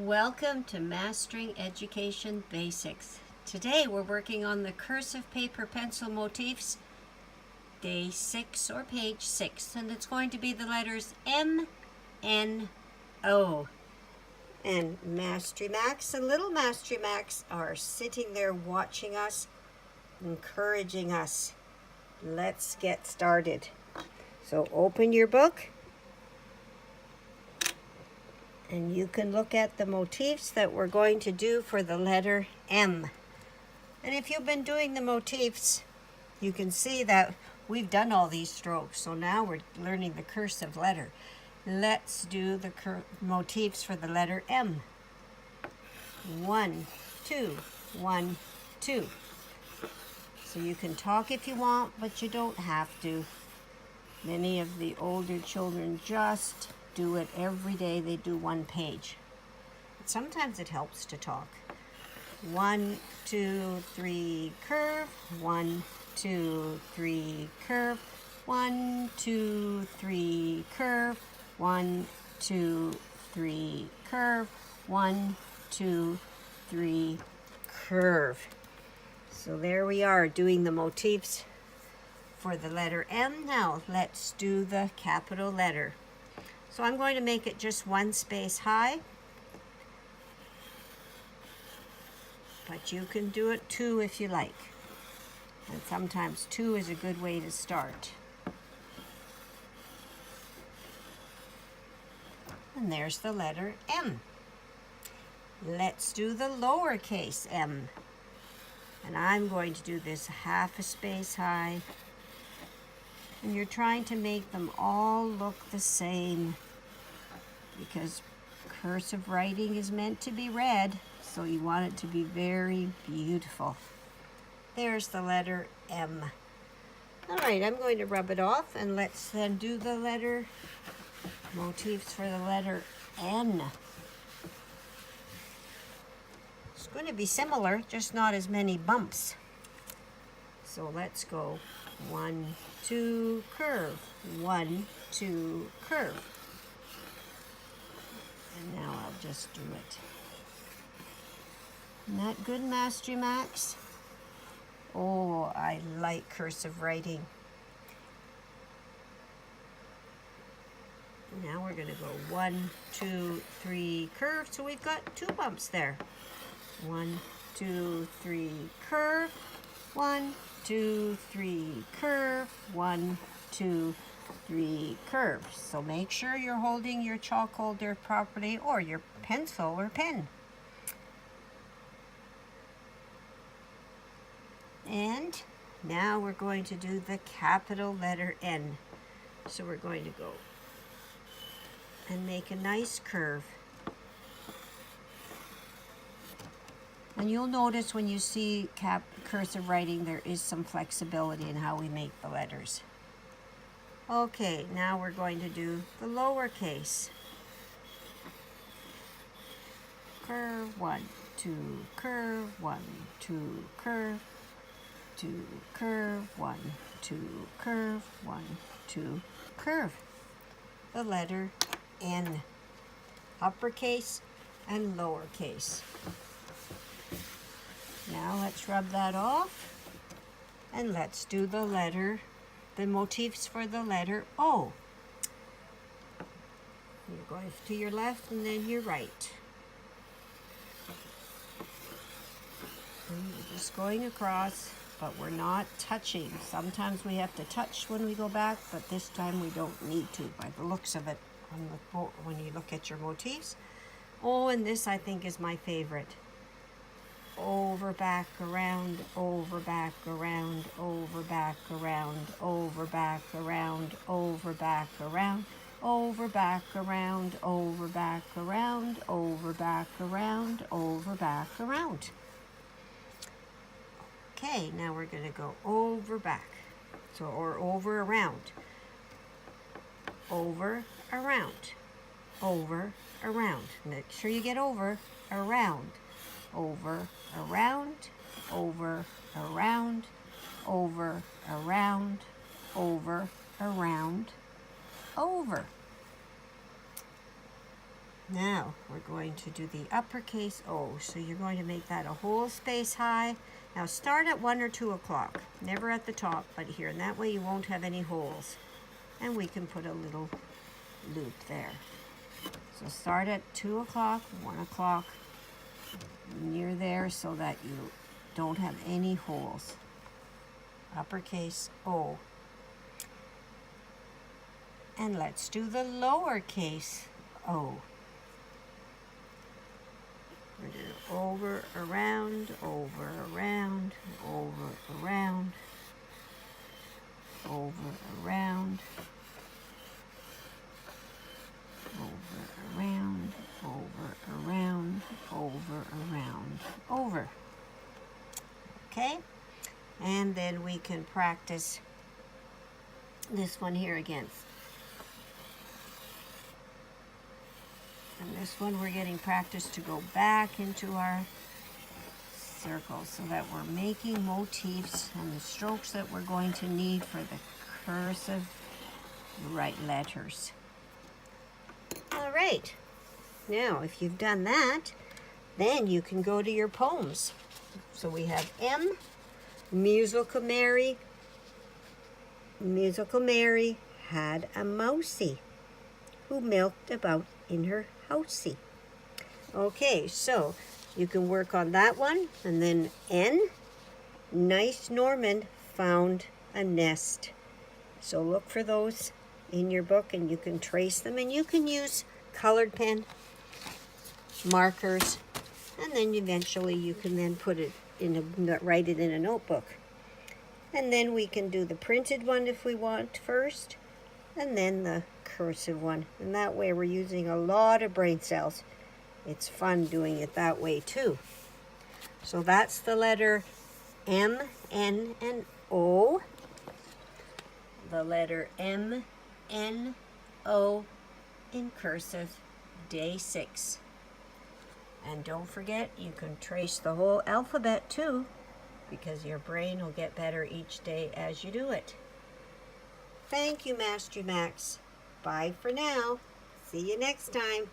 Welcome to Mastering Education Basics. Today we're working on the cursive paper pencil motifs, day 6 or page 6, and it's going to be the letters M, N, O. And Mastery Max and Little Mastery Max are sitting there watching us, encouraging us. Let's get started. So open your book. And you can look at the motifs that we're going to do for the letter M. And if you've been doing the motifs, you can see that we've done all these strokes. So now we're learning the cursive letter. Let's do the motifs for the letter M. 1, 2, 1, 2. So you can talk if you want, but you don't have to. Many of the older children just do it every day. They do one page. But sometimes it helps to talk. 1, 2, 3, curve. 1, 2, 3, curve. 1, 2, 3, curve. 1, 2, 3, curve. 1, 2, 3, curve. So there we are doing the motifs for the letter M. Now let's do the capital letter. So I'm going to make it just one space high, but you can do it 2 if you like. And sometimes 2 is a good way to start. And there's the letter M. Let's do the lowercase m. And I'm going to do this half a space high. And you're trying to make them all look the same, because cursive writing is meant to be read, so you want it to be very beautiful. There's the letter M. All right, I'm going to rub it off, and let's then do the letter motifs for the letter N. It's going to be similar, just not as many bumps. So let's go 1, 2, curve. 1, 2, curve. And now I'll just do it. Isn't that good, Mastery Max? Oh, I like cursive writing. Now we're going to go 1, 2, 3, curve. So we've got 2 bumps there. 1, 2, 3, curve. 1, 2, 3, curve. 1, 2, 3, curve. So make sure you're holding your chalk holder properly, or your pencil or pen. And now we're going to do the capital letter N. So we're going to go and make a nice curve. And you'll notice when you see cursive writing, there is some flexibility in how we make the letters. Okay, now we're going to do the lowercase. Curve, 1, 2, curve, 1, 2, curve, 2, curve, 1, 2, curve, 1, 2, curve. The letter N, uppercase and lowercase. Now let's rub that off, and let's do the motifs for the letter O. You're going to your left and then your right. And you're just going across, but we're not touching. Sometimes we have to touch when we go back, but this time we don't need to, by the looks of it when you look at your motifs. Oh, and this I think is my favorite. Over, back, around, over, back, around, over, back, around, over, back, around, over, back, around, over, back, around, over, back, around, over, back, around, over, back, around. Okay, now we're going to go over, back. So, or over, around. Over, around. Over, around. Make sure you get over, around. Over, around, over, around, over, around, over, around, over. Now we're going to do the uppercase O. So you're going to make that a whole space high. Now start at 1 or 2 o'clock. Never at the top, but here. And that way you won't have any holes. And we can put a little loop there. So start at 2 o'clock, 1 o'clock, near there so that you don't have any holes. Uppercase O. And let's do the lowercase o. We're going to over, around, over, around, over, around, over, around, over, around, over, around, over, around, over. Okay? And then we can practice this one here again. And this one we're getting practice to go back into our circles so that we're making motifs and the strokes that we're going to need for the cursive right letters. All right. Now, if you've done that, then you can go to your poems. So we have M, Musical Mary had a mousie who milked about in her housey. Okay, so you can work on that one. And then N, Nice Norman found a nest. So look for those in your book and you can trace them, and you can use colored pen, markers, and then eventually you can then put it write it in a notebook. And then we can do the printed one if we want first, and then the cursive one. And that way we're using a lot of brain cells. It's fun doing it that way too. So that's the letter M, N, and O. The letter M, N, O in cursive, day 6. And don't forget, you can trace the whole alphabet too, because your brain will get better each day as you do it. Thank you, Master Max. Bye for now. See you next time.